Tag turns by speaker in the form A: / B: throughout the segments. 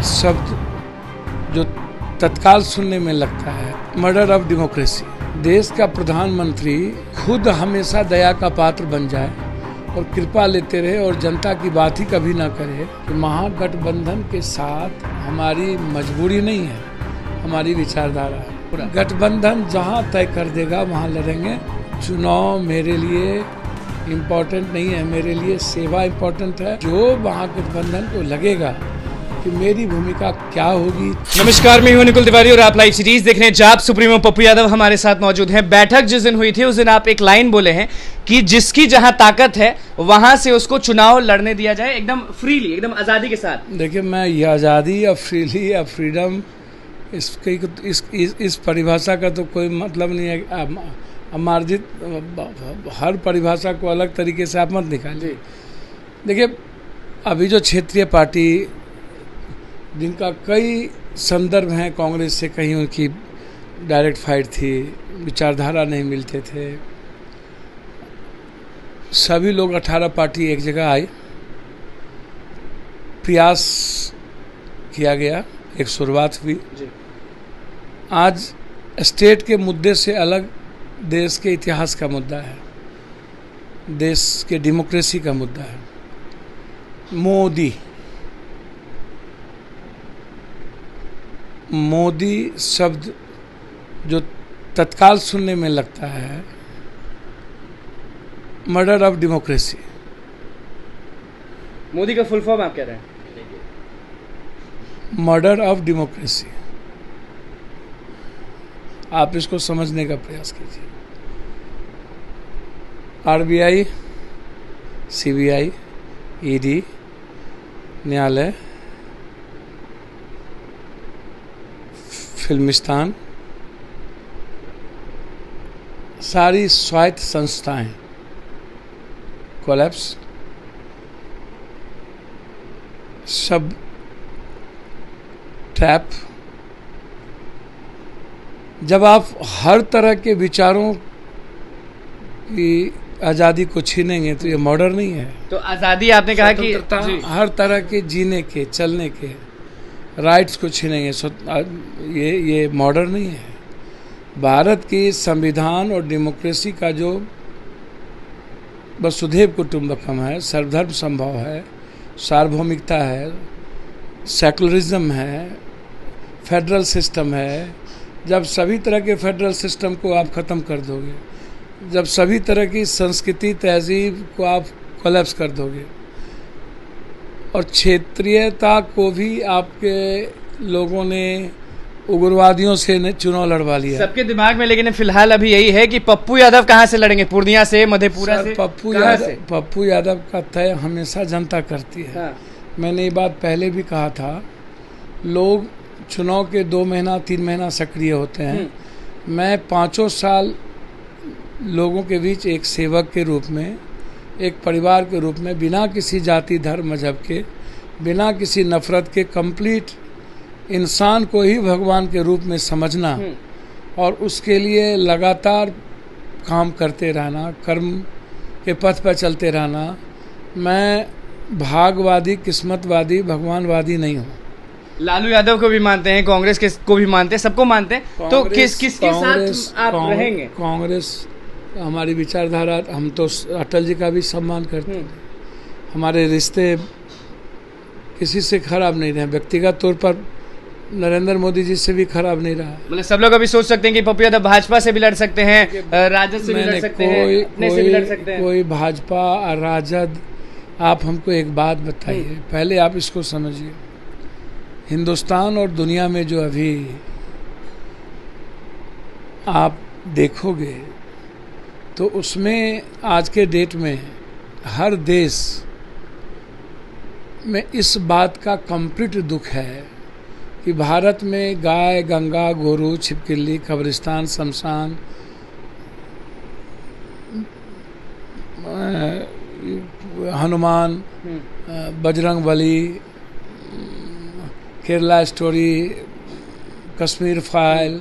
A: शब्द जो तत्काल सुनने में लगता है, मर्डर ऑफ डेमोक्रेसी। देश का प्रधानमंत्री खुद हमेशा दया का पात्र बन जाए और कृपा लेते रहे और जनता की बात ही कभी ना करे कि महागठबंधन के साथ हमारी मजबूरी नहीं है, हमारी विचारधारा है। गठबंधन जहां तय कर देगा वहां लड़ेंगे। चुनाव मेरे लिए इम्पोर्टेंट नहीं है, मेरे लिए सेवा इम्पोर्टेंट है। जो महागठबंधन को लगेगा कि मेरी भूमिका क्या होगी।
B: नमस्कार, मैं हूं निकुल तिवारी और आप लाइव सीरीज देख रहे हैं। जाप सुप्रीमो पप्पू यादव हमारे साथ मौजूद हैं। बैठक जिस दिन हुई थी उस दिन आप एक लाइन बोले हैं कि जिसकी जहां ताकत है वहां से उसको चुनाव लड़ने दिया जाए, एकदम फ्रीली, एकदम आज़ादी के साथ।
A: देखिए, मैं ये आज़ादी या फ्रीली या फ्रीडम इस परिभाषा का तो कोई मतलब नहीं है। अमार्जित हर परिभाषा को अलग तरीके से आप मत निकालिए। देखिए, अभी जो क्षेत्रीय पार्टी जिनका कई संदर्भ हैं, कांग्रेस से कहीं उनकी डायरेक्ट फाइट थी, विचारधारा नहीं मिलते थे, सभी लोग 18 पार्टी एक जगह आई, प्रयास किया गया, एक शुरुआत हुई। आज स्टेट के मुद्दे से अलग देश के इतिहास का मुद्दा है, देश के डेमोक्रेसी का मुद्दा है। मोदी शब्द जो तत्काल सुनने में लगता है, मर्डर ऑफ डेमोक्रेसी।
B: मोदी का फुल फॉर्म आप कह रहे हैं?
A: Murder of democracy. आप इसको समझने का प्रयास कीजिए। आरबीआई, सीबीआई, ईडी, न्यायालय, फिल्मिस्तान, सारी स्वायत्त संस्थाएं कोलैप्स, सब ट्रैप। जब आप हर तरह के विचारों की आज़ादी को छीनेंगे तो ये मर्डर नहीं है।
B: तो आज़ादी आपने कहा कि
A: हर तरह के जीने के, चलने के राइट्स को छीनेंगे, ये मर्डर नहीं है। भारत की संविधान और डेमोक्रेसी का जो वसुधैव कुटुंबकम है, सर्वधर्म संभव है, सार्वभौमिकता है, सेकुलरिज्म है, फेडरल सिस्टम है। जब सभी तरह के फेडरल सिस्टम को आप ख़त्म कर दोगे, जब सभी तरह की संस्कृति तहजीब को आप कोलैप्स कर दोगे और क्षेत्रीयता को भी आपके लोगों ने उग्रवादियों से चुनाव लड़वा लिया
B: सबके दिमाग में। लेकिन फिलहाल अभी यही है कि पप्पू यादव कहाँ से लड़ेंगे? पूर्णिया से, मधेपुरा से?
A: पप्पू यादव का तय हमेशा जनता करती है।
B: हाँ।
A: मैंने ये बात पहले भी कहा था। लोग चुनाव के 2 महीना 3 महीना सक्रिय होते हैं। मैं 5 साल लोगों के बीच एक सेवक के रूप में, एक परिवार के रूप में, बिना किसी जाति धर्म मजहब के, बिना किसी नफरत के, कंप्लीट इंसान को ही भगवान के रूप में समझना और उसके लिए लगातार काम करते रहना, कर्म के पथ पर चलते रहना। मैं भागवादी, किस्मतवादी, भगवानवादी नहीं हूँ।
B: लालू यादव को भी मानते हैं, कांग्रेस को भी मानते हैं, सबको मानते हैं। तो किसके साथ आप रहेंगे?
A: कांग्रेस हमारी विचारधारा, हम तो अटल जी का भी सम्मान करते हैं। हमारे रिश्ते किसी से खराब नहीं रहे, व्यक्तिगत तौर पर नरेंद्र मोदी जी से भी खराब नहीं रहा।
B: मतलब सब लोग अभी सोच सकते हैं कि पप्पू यादव भाजपा से भी लड़ सकते हैं, राजद से भी लड़ सकते हैं, अपने से भी लड़ सकते हैं।
A: कोई भाजपा और राजद, आप हमको एक बात बताइए, पहले आप इसको समझिए। हिंदुस्तान और दुनिया में जो अभी आप देखोगे तो उसमें आज के डेट में हर देश में इस बात का कंप्लीट दुख है कि भारत में गाय, गंगा, गोरू, छिपकली, कब्रिस्तान, शमशान, Hanuman, Bajrangbali, Kerala story, Kashmir file,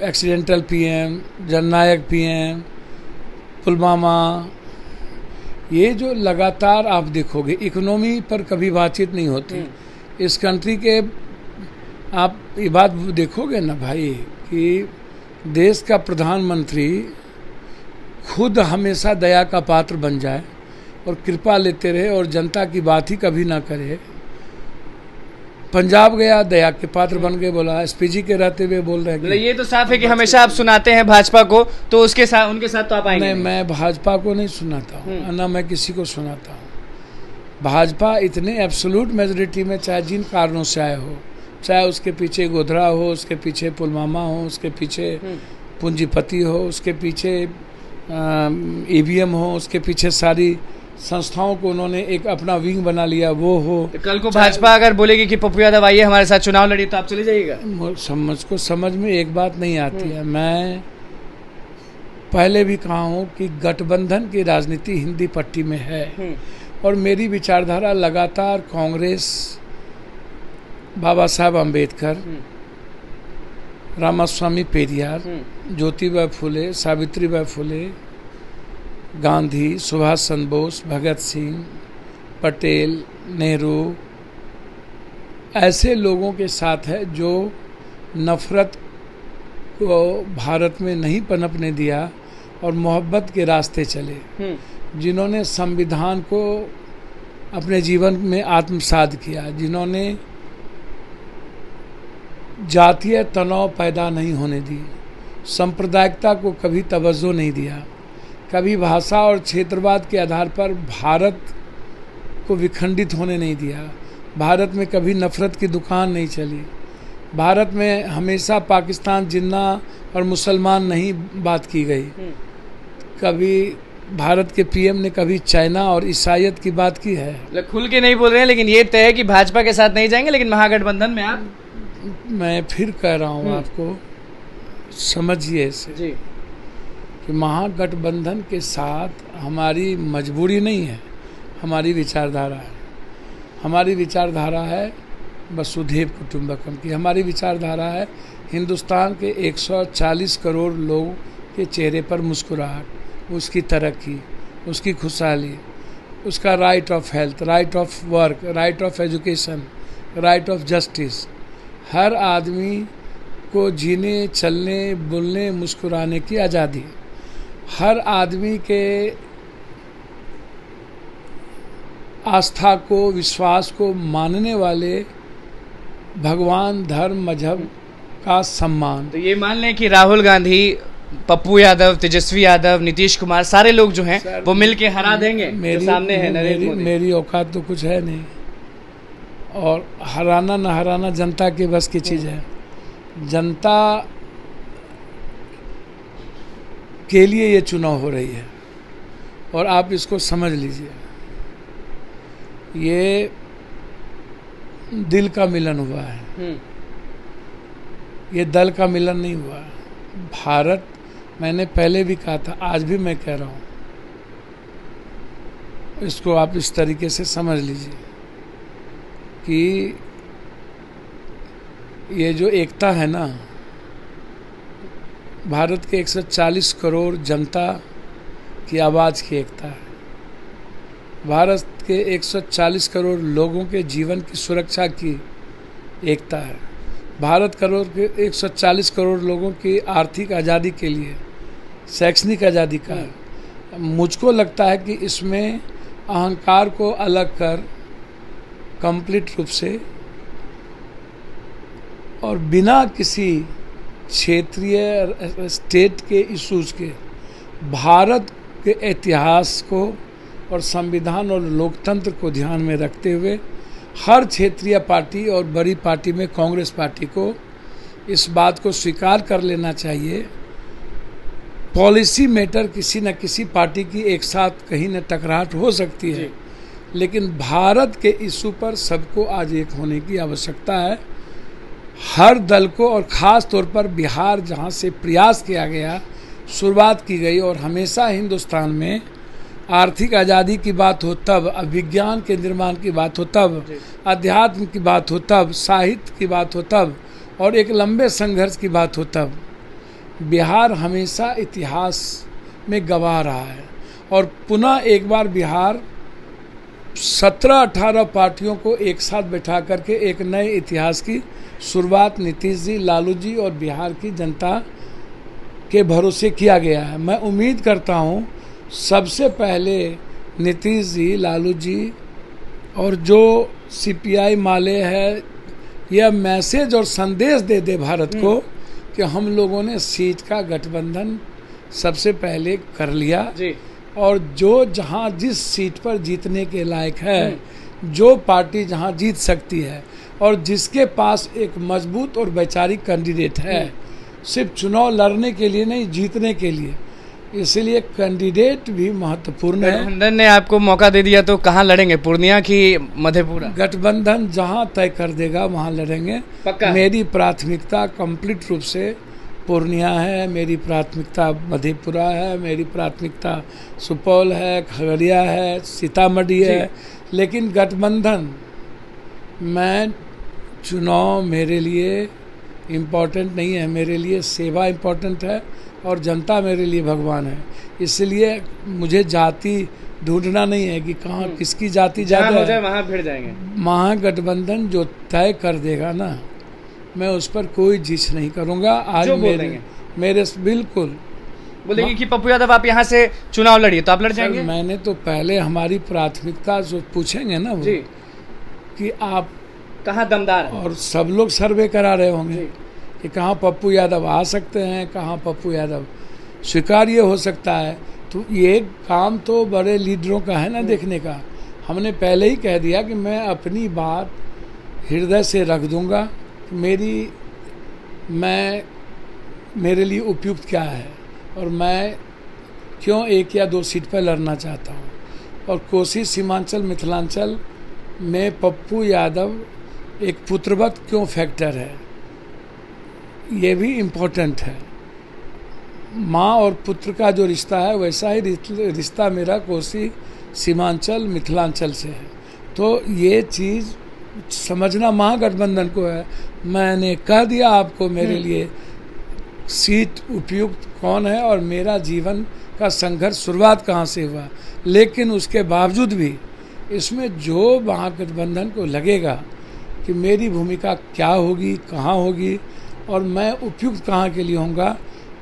A: accidental PM, जननायक पीएम, पुलवामा, ये जो लगातार आप देखोगे इकोनॉमी पर कभी बातचीत नहीं होती इस कंट्री के। आप ये बात देखोगे ना भाई कि देश का प्रधानमंत्री खुद हमेशा दया का पात्र बन जाए और कृपा लेते रहे और जनता की बात ही कभी ना करे। पंजाब गया, दया के पात्र बन के बोला, एसपीजी के रहते हुए बोल रहे हैं।
B: ये तो साफ है कि हमेशा आप सुनाते हैं भाजपा को, तो उसके साथ उनके साथ तो आप आएंगे।
A: मैं भाजपा को नहीं सुनाता हूँ, ना मैं किसी को सुनाता हूँ। भाजपा इतने एब्सोल्यूट मेजोरिटी में, चाहे जिन कारणों से आए हो, चाहे उसके पीछे गोधरा हो, उसके पीछे पुलवामा हो, उसके पीछे पूंजीपति हो, उसके पीछे ईवीएम हो, उसके पीछे सारी संस्थाओं को उन्होंने एक अपना विंग बना लिया, वो हो।
B: तो कल को भाजपा अगर बोलेगी कि पप्पू यादव आइए हमारे साथ चुनाव लड़िए, तो आप चले जाइएगा?
A: मुझको समझ में एक बात नहीं आती है। मैं पहले भी कहा हूँ कि गठबंधन की राजनीति हिंदी पट्टी में है और मेरी विचारधारा लगातार कांग्रेस, बाबा साहब अम्बेडकर, रामास्वामी पेरियार, ज्योतिबा फुले, सावित्रीबाई फुले, गांधी, सुभाष चंद्र बोस, भगत सिंह, पटेल, नेहरू, ऐसे लोगों के साथ है जो नफरत को भारत में नहीं पनपने दिया और मोहब्बत के रास्ते चले, जिन्होंने संविधान को अपने जीवन में आत्मसात किया, जिन्होंने जातीय तनाव पैदा नहीं होने दी, सांप्रदायिकता को कभी तवज्जो नहीं दिया, कभी भाषा और क्षेत्रवाद के आधार पर भारत को विखंडित होने नहीं दिया, भारत में कभी नफरत की दुकान नहीं चली, भारत में हमेशा पाकिस्तान, जिन्ना और मुसलमान नहीं बात की गई, कभी भारत के पीएम ने कभी चाइना और ईसाइयत की बात की है।
B: खुल के नहीं बोल रहे हैं, लेकिन ये तय है कि भाजपा के साथ नहीं जाएंगे, लेकिन महागठबंधन में आप।
A: मैं फिर कह रहा हूँ आपको, समझिए इसे
B: जी
A: कि महागठबंधन के साथ हमारी मजबूरी नहीं है, हमारी विचारधारा है। हमारी विचारधारा है वसुधैव कुटुंबकम की, हमारी विचारधारा है हिंदुस्तान के 140 करोड़ लोगों के चेहरे पर मुस्कुराहट, उसकी तरक्की, उसकी खुशहाली, उसका right of health, right of work, right of education, right of justice, हर आदमी को जीने, चलने, बोलने, मुस्कुराने की आज़ादी, हर आदमी के आस्था को, विश्वास को मानने वाले भगवान, धर्म, मजहब का सम्मान।
B: तो ये मान लें कि राहुल गांधी, पप्पू यादव, तेजस्वी यादव, नीतीश कुमार, सारे लोग जो हैं वो मिल के हरा देंगे जो सामने है नरेंद्र मोदी।
A: मेरी औकात तो कुछ है नहीं, और हराना न हराना जनता के बस की चीज़ है। जनता के लिए ये चुनाव हो रही है और आप इसको समझ लीजिए, ये दिल का मिलन हुआ है, ये दल का मिलन नहीं हुआ। भारत, मैंने पहले भी कहा था, आज भी मैं कह रहा हूँ, इसको आप इस तरीके से समझ लीजिए कि ये जो एकता है ना, भारत के 140 करोड़ जनता की आवाज़ की एकता है, भारत के 140 करोड़ लोगों के जीवन की सुरक्षा की एकता है, भारत करोड़ के 140 करोड़ लोगों की आर्थिक आज़ादी के लिए, शैक्षणिक आज़ादी का है। मुझको लगता है कि इसमें अहंकार को अलग कर कंप्लीट रूप से और बिना किसी क्षेत्रीय स्टेट के इश्यूज के भारत के इतिहास को और संविधान और लोकतंत्र को ध्यान में रखते हुए हर क्षेत्रीय पार्टी और बड़ी पार्टी में कांग्रेस पार्टी को इस बात को स्वीकार कर लेना चाहिए। पॉलिसी मैटर किसी न किसी पार्टी की एक साथ कहीं न टकराहट हो सकती है, लेकिन भारत के इशू पर सबको आज एक होने की आवश्यकता है। हर दल को, और ख़ास तौर पर बिहार जहां से प्रयास किया गया, शुरुआत की गई, और हमेशा हिंदुस्तान में आर्थिक आज़ादी की बात हो तब, विज्ञान के निर्माण की बात हो तब, अध्यात्म की बात हो तब, साहित्य की बात हो तब, और एक लंबे संघर्ष की बात हो तब, बिहार हमेशा इतिहास में गवाह रहा है और पुनः एक बार बिहार 17-18 पार्टियों को एक साथ बैठा करके एक नए इतिहास की शुरुआत नीतीश जी, लालू जी और बिहार की जनता के भरोसे किया गया है। मैं उम्मीद करता हूँ सबसे पहले नीतीश जी, लालू जी और जो CPI माले है, यह मैसेज और संदेश दे दे भारत को कि हम लोगों ने सीट का गठबंधन सबसे पहले कर लिया जी। और जो जहां जिस सीट पर जीतने के लायक है, जो पार्टी जहां जीत सकती है और जिसके पास एक मजबूत और वैचारिक कैंडिडेट है, सिर्फ चुनाव लड़ने के लिए नहीं, जीतने के लिए, इसलिए कैंडिडेट भी महत्वपूर्ण है।
B: गठबंधन ने आपको मौका दे दिया तो कहाँ लड़ेंगे, पूर्णिया की मधेपुरा?
A: गठबंधन जहां तय कर देगा वहां लड़ेंगे। मेरी प्राथमिकता कंप्लीट रूप से पूर्णिया है, मेरी प्राथमिकता मधेपुरा है, मेरी प्राथमिकता सुपौल है, खगड़िया है, सीतामढ़ी है। लेकिन गठबंधन, मैं चुनाव मेरे लिए इम्पोर्टेंट नहीं है, मेरे लिए सेवा इम्पोर्टेंट है और जनता मेरे लिए भगवान है। इसलिए मुझे जाति ढूंढना नहीं है कि कहाँ किसकी जाति ज़्यादा है,
B: वहाँ भिड़ जाएंगे।
A: महागठबंधन जो तय कर देगा ना, मैं उस पर कोई जिस नहीं करूँगा। आज मेरे बिल्कुल
B: बोलेंगे कि पप्पू यादव आप यहाँ से चुनाव लड़िए तो आप लड़ जाएंगे।
A: मैंने तो पहले हमारी प्राथमिकता जो पूछेंगे ना वो कि आप
B: कहाँ दमदार है,
A: और सब लोग सर्वे करा रहे होंगे कि कहाँ पप्पू यादव आ सकते हैं, कहाँ पप्पू यादव स्वीकार्य हो सकता है। तो ये काम तो बड़े लीडरों का है ना देखने का। हमने पहले ही कह दिया कि मैं अपनी बात हृदय से रख दूंगा, मेरे लिए उपयुक्त क्या है और मैं क्यों 1 या 2 सीट पर लड़ना चाहता हूँ। और कोसी, सीमांचल, मिथिलांचल में पप्पू यादव एक पुत्रवत क्यों फैक्टर है, ये भी इम्पोर्टेंट है। माँ और पुत्र का जो रिश्ता है वैसा ही रिश्ता मेरा कोसी, सीमांचल, मिथिलांचल से है। तो ये चीज़ समझना महागठबंधन को है। मैंने कह दिया आपको मेरे लिए सीट उपयुक्त कौन है और मेरा जीवन का संघर्ष शुरुआत कहाँ से हुआ। लेकिन उसके बावजूद भी इसमें जो महागठबंधन को लगेगा कि मेरी भूमिका क्या होगी, कहाँ होगी और मैं उपयुक्त कहाँ के लिए होऊंगा,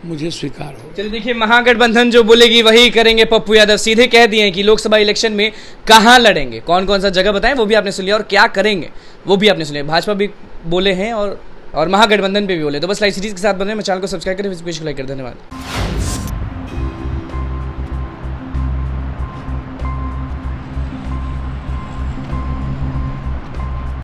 A: मुझे स्वीकार हो।
B: चलिए देखिए, महागठबंधन जो बोलेगी वही करेंगे। पप्पू यादव सीधे कह दिए हैं कि लोकसभा इलेक्शन में कहाँ लड़ेंगे, कौन कौन सा जगह बताएं, वो भी आपने सुन लिया, और क्या करेंगे वो भी आपने सुन लिया। भाजपा भी बोले हैं और महागठबंधन पे भी बोले। तो बस लाइव सीरीज के साथ बने, मैं चैनल को सब्सक्राइब करें, लाइक कर। धन्यवाद।